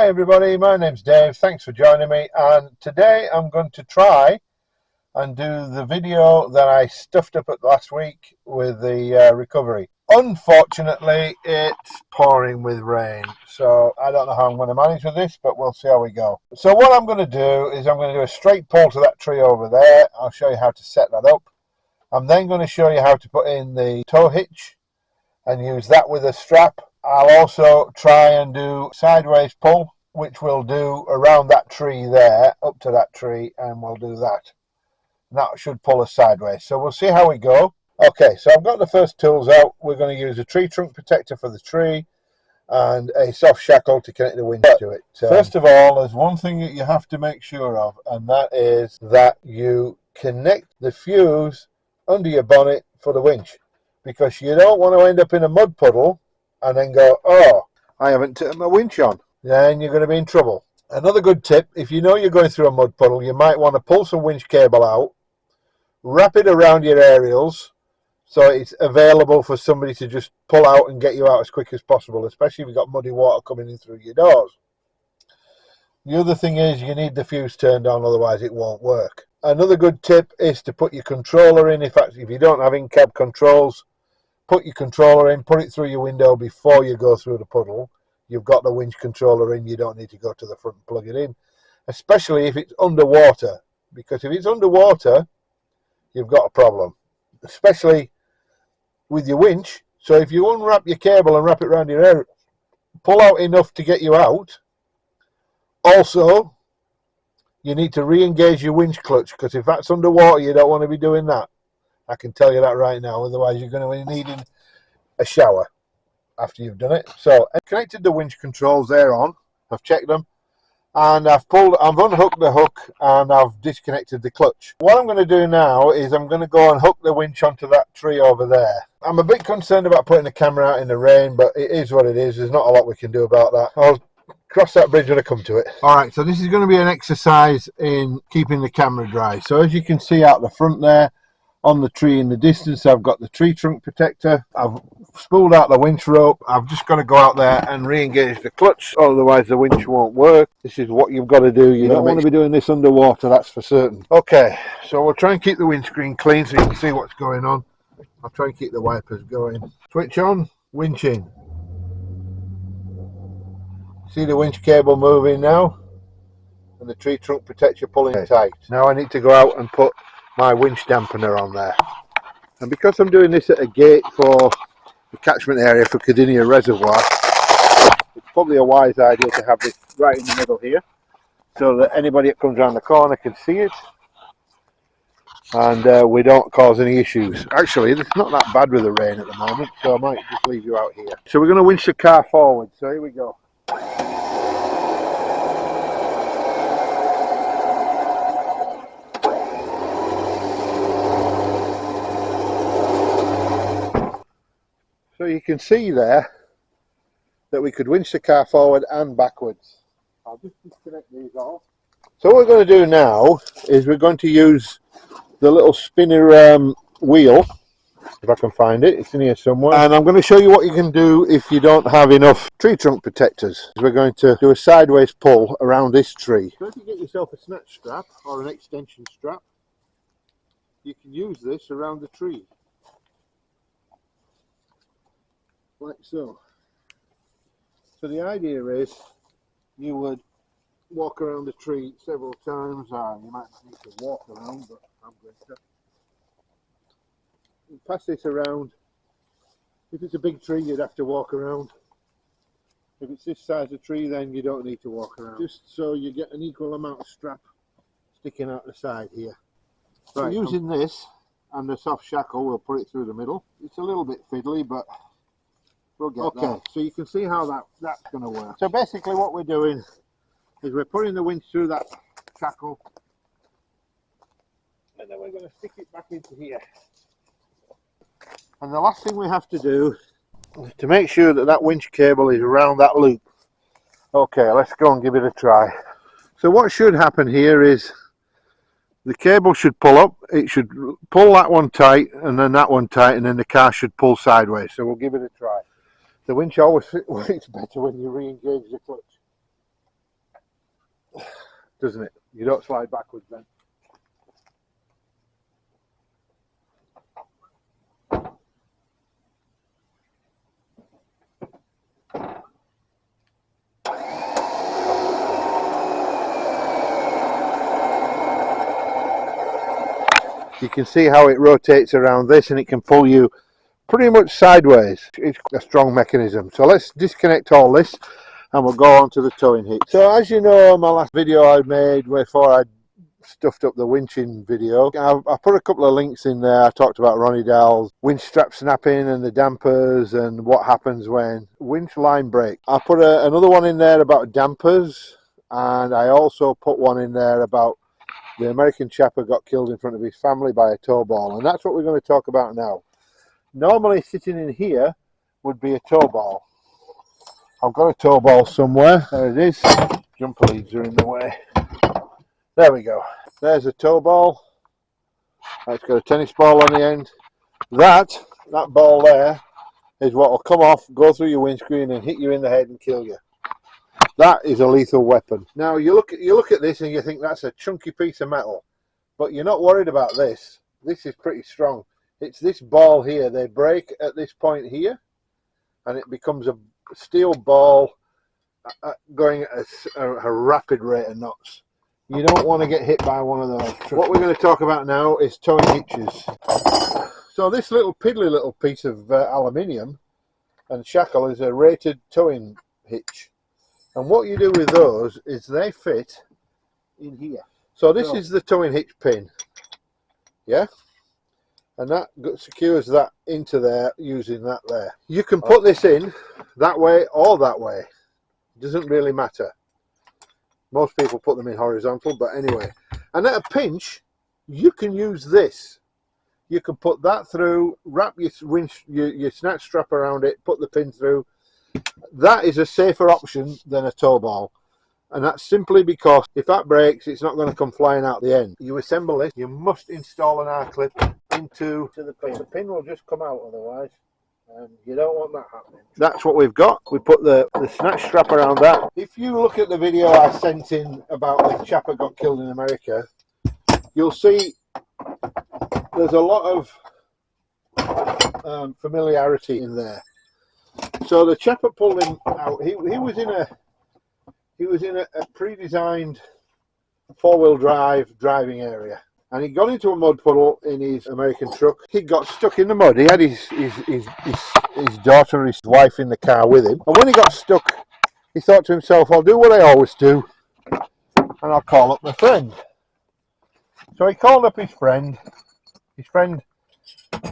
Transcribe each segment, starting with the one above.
Hi everybody, my name's Dave, thanks for joining me, and today I'm going to try and do the video that I stuffed up at last week with the recovery. Unfortunately, it's pouring with rain, so I don't know how I'm going to manage with this, but we'll see how we go. So what I'm going to do is I'm going to do a straight pull to that tree over there. I'll show you how to set that up. I'm then going to show you how to put in the tow hitch and use that with a strap. I'll also try and do sideways pull, which we'll do around that tree there, up to that tree, and we'll do that. And that should pull us sideways. So we'll see how we go. Okay, so I've got the first tools out. We're going to use a tree trunk protector for the tree and a soft shackle to connect the winch to it. First of all, there's one thing that you have to make sure of, and that is that you connect the fuse under your bonnet for the winch, because you don't want to end up in a mud puddle and then go, oh, I haven't turned my winch on. Then you're going to be in trouble. Another good tip, if you know you're going through a mud puddle, you might want to pull some winch cable out, wrap it around your aerials so it's available for somebody to just pull out and get you out as quick as possible, especially if you've got muddy water coming in through your doors. The other thing is you need the fuse turned on, otherwise it won't work. Another good tip is to put your controller in. In fact, if you don't have in-cab controls, put your controller in, put it through your window before you go through the puddle. You've got the winch controller in, you don't need to go to the front and plug it in, especially if it's underwater, because if it's underwater, you've got a problem, especially with your winch. So if you unwrap your cable and wrap it around your area, pull out enough to get you out. Also, you need to re-engage your winch clutch, because if that's underwater, you don't want to be doing that. I can tell you that right now, otherwise you're going to be needing a shower after you've done it. So I've connected the winch controls there on, I've checked them, and I've unhooked the hook and I've disconnected the clutch. What I'm going to do now is I'm going to go and hook the winch onto that tree over there. I'm a bit concerned about putting the camera out in the rain, but it is what it is. There's not a lot we can do about that. I'll cross that bridge when I come to it. Alright, so this is going to be an exercise in keeping the camera dry. So as you can see out the front there, on the tree in the distance, I've got the tree trunk protector. I've spooled out the winch rope. I've just got to go out there and re-engage the clutch, otherwise the winch won't work. This is what you've got to do. You don't want to be doing this underwater, that's for certain. Okay, so we'll try and keep the windscreen clean so you can see what's going on. I'll try and keep the wipers going. Switch on, winching. See the winch cable moving now? And the tree trunk protector pulling tight. Now I need to go out and put my winch dampener on there, and because I'm doing this at a gate for the catchment area for Cardinia Reservoir, it's probably a wise idea to have this right in the middle here so that anybody that comes around the corner can see it and we don't cause any issues. Actually, it's not that bad with the rain at the moment, so I might just leave you out here. So we're going to winch the car forward, so here we go. So you can see there that we could winch the car forward and backwards. I'll just disconnect these all. So what we're going to do now is we're going to use the little spinner wheel, if I can find it, it's in here somewhere. And I'm going to show you what you can do if you don't have enough tree trunk protectors. We're going to do a sideways pull around this tree. So if you get yourself a snatch strap or an extension strap, you can use this around the tree. Like so. So the idea is you would walk around the tree several times. You might not need to walk around, but I'm going to. You pass this around. If it's a big tree, you'd have to walk around. If it's this size of tree, then you don't need to walk around. Just so you get an equal amount of strap sticking out the side here. Right, so using this and the soft shackle, we'll put it through the middle. It's a little bit fiddly, but we'll get there. So you can see how that's going to work. So basically what we're doing is we're putting the winch through that shackle, and then we're going to stick it back into here. And the last thing we have to do is to make sure that that winch cable is around that loop. Okay, let's go and give it a try. So what should happen here is the cable should pull up, it should pull that one tight and then that one tight, and then the car should pull sideways. So we'll give it a try. The winch always works better when you re-engage the clutch. doesn't it? You don't slide backwards then. You can see how it rotates around this, and it can pull you pretty much sideways. It's a strong mechanism. So let's disconnect all this and we'll go on to the towing hitch. So as you know, my last video I made before I stuffed up the winching video, I put a couple of links in there. I talked about Ronnie Dowell's winch strap snapping and the dampers and what happens when winch line breaks. I put another one in there about dampers, and I also put one in there about the American chap who got killed in front of his family by a tow ball, and that's what we're going to talk about now. Normally sitting in here would be a tow ball. I've got a tow ball somewhere. There it is. Jumper leads are in the way. There we go. There's a tow ball. It's got a tennis ball on the end. That ball there is what will come off, go through your windscreen and hit you in the head and kill you. That is a lethal weapon. Now you look at this and you think that's a chunky piece of metal, but you're not worried about this. This is pretty strong. It's this ball here. They break at this point here, and it becomes a steel ball going at a rapid rate of knots. You don't want to get hit by one of those. What we're going to talk about now is towing hitches. So this piddly little piece of aluminium and shackle is a rated towing hitch. And what you do with those is they fit in here. So this is the towing hitch pin. Yeah? And that secures that into there using that there. You can put this in that way or that way. It doesn't really matter. Most people put them in horizontal, but anyway. And at a pinch, you can use this. You can put that through, wrap your snatch strap around it, put the pin through. That is a safer option than a tow ball, and that's simply because if that breaks, it's not going to come flying out the end. You assemble this, you must install an R-clip into the pin. The pin will just come out otherwise, and you don't want that happening. That's what we've got. We put the snatch strap around that. If you look at the video I sent in about the chap that got killed in America, you'll see there's a lot of familiarity in there. So the chap that pulled him out, he was in a pre-designed four-wheel driving area, and he got into a mud puddle in his American truck. He got stuck in the mud. He had his daughter, his wife in the car with him, and when he got stuck, he thought to himself, "I'll do what I always do, and I'll call up my friend." So he called up his friend. His friend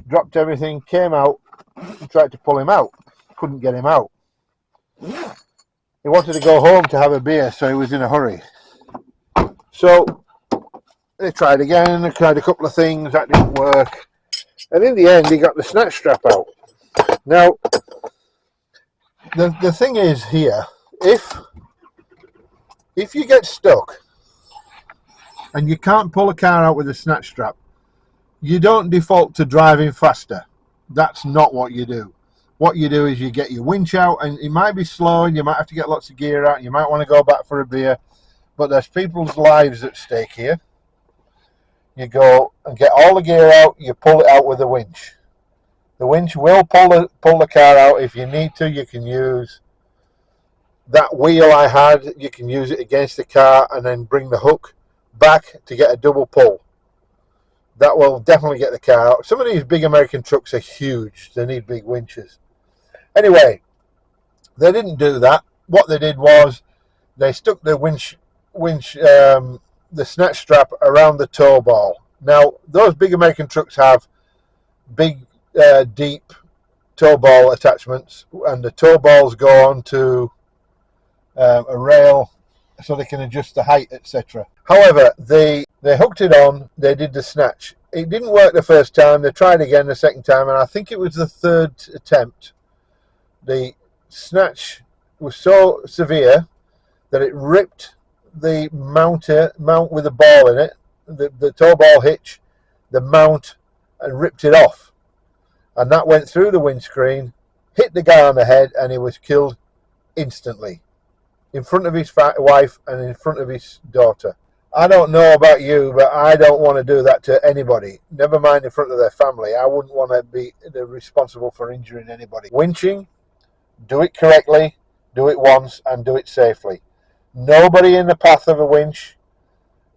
dropped everything, came out, and tried to pull him out. Couldn't get him out. He wanted to go home to have a beer, so he was in a hurry. So they tried again. They tried a couple of things that didn't work, and in the end, he got the snatch strap out. Now, the thing is here, if you get stuck and you can't pull a car out with a snatch strap, you don't default to driving faster. That's not what you do. What you do is you get your winch out, and it might be slow, and you might have to get lots of gear out, and you might want to go back for a beer, but there's people's lives at stake here. You go and get all the gear out, you pull it out with a winch. The winch will pull the car out. If you need to, you can use that wheel I had, you can use it against the car and then bring the hook back to get a double pull. That will definitely get the car out. Some of these big American trucks are huge. They need big winches. Anyway, they didn't do that. What they did was they stuck the the snatch strap around the tow ball. Now, those big American trucks have big, deep tow ball attachments, and the tow balls go onto a rail so they can adjust the height, etc. However, they hooked it on, they did the snatch. It didn't work the first time. They tried again the second time, and I think it was the third attempt. The snatch was so severe that it ripped the mount with the ball in it, the tow ball hitch, the mount, and ripped it off. And that went through the windscreen, hit the guy on the head, and he was killed instantly in front of his wife and in front of his daughter. I don't know about you, but I don't want to do that to anybody. Never mind in front of their family. I wouldn't want to be responsible for injuring anybody. Winching, do it correctly, do it once, and do it safely. Nobody in the path of a winch,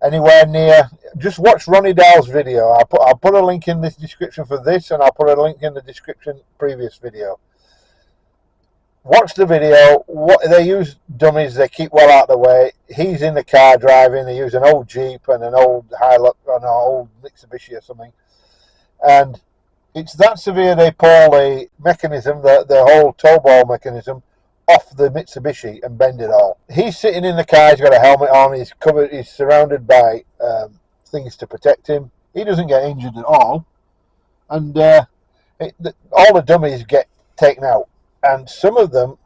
anywhere near. Just watch Ronnie Dowell's video. I'll put a link in the description for this, and I'll put a link in the description previous video. Watch the video. What they use dummies, they keep well out of the way. He's in the car driving. They use an old Jeep and an old Hilux and an old Mitsubishi or something, and it's that severe they pull the mechanism, the whole tow ball mechanism, off the Mitsubishi and bend it all. He's sitting in the car. He's got a helmet on. He's covered. He's surrounded by things to protect him. He doesn't get injured at all, and all the dummies get taken out. And some of them,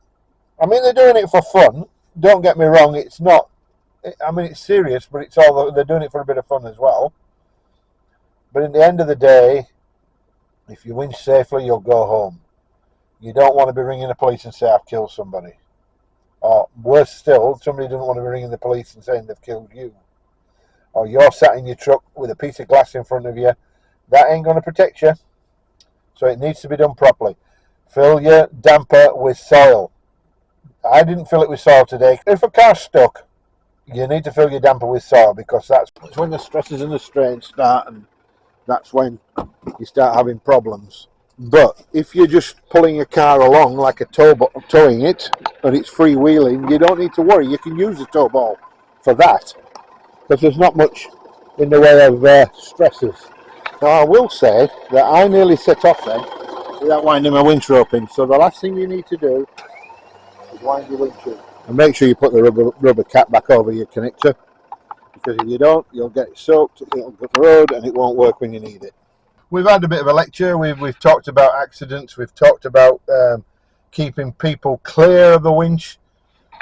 I mean, they're doing it for fun. Don't get me wrong, it's not, I mean, it's serious, but it's all, they're doing it for a bit of fun as well. But at the end of the day, if you winch safely, you'll go home. You don't want to be ringing the police and say, I've killed somebody. Or worse still, somebody doesn't want to be ringing the police and saying they've killed you. Or you're sat in your truck with a piece of glass in front of you. That ain't going to protect you. So it needs to be done properly. Fill your damper with soil. I didn't fill it with soil today. If a car's stuck, you need to fill your damper with soil, because that's when the stresses and the strains start, and that's when you start having problems. But if you're just pulling a car along like a towing it, and it's freewheeling, you don't need to worry. You can use the tow ball for that, because there's not much in the way of stresses. Now, I will say that I nearly set off then without winding my winch rope in. So the last thing you need to do is wind your winch in. And make sure you put the rubber cap back over your connector, because if you don't, you'll get it soaked, it'll go the road, and it won't work when you need it. We've had a bit of a lecture. We've talked about accidents. We've talked about keeping people clear of the winch.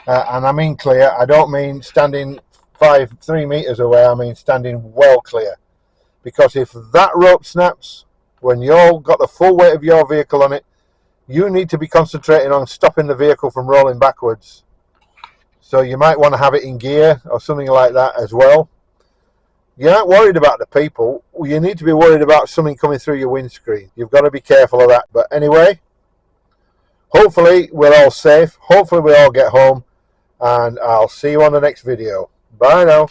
And I mean clear. I don't mean standing 3 meters away. I mean standing well clear. Because if that rope snaps, when you've got the full weight of your vehicle on it, you need to be concentrating on stopping the vehicle from rolling backwards. So you might want to have it in gear or something like that as well. You're not worried about the people. You need to be worried about something coming through your windscreen. You've got to be careful of that. But anyway, hopefully we're all safe. Hopefully we all get home. And I'll see you on the next video. Bye now.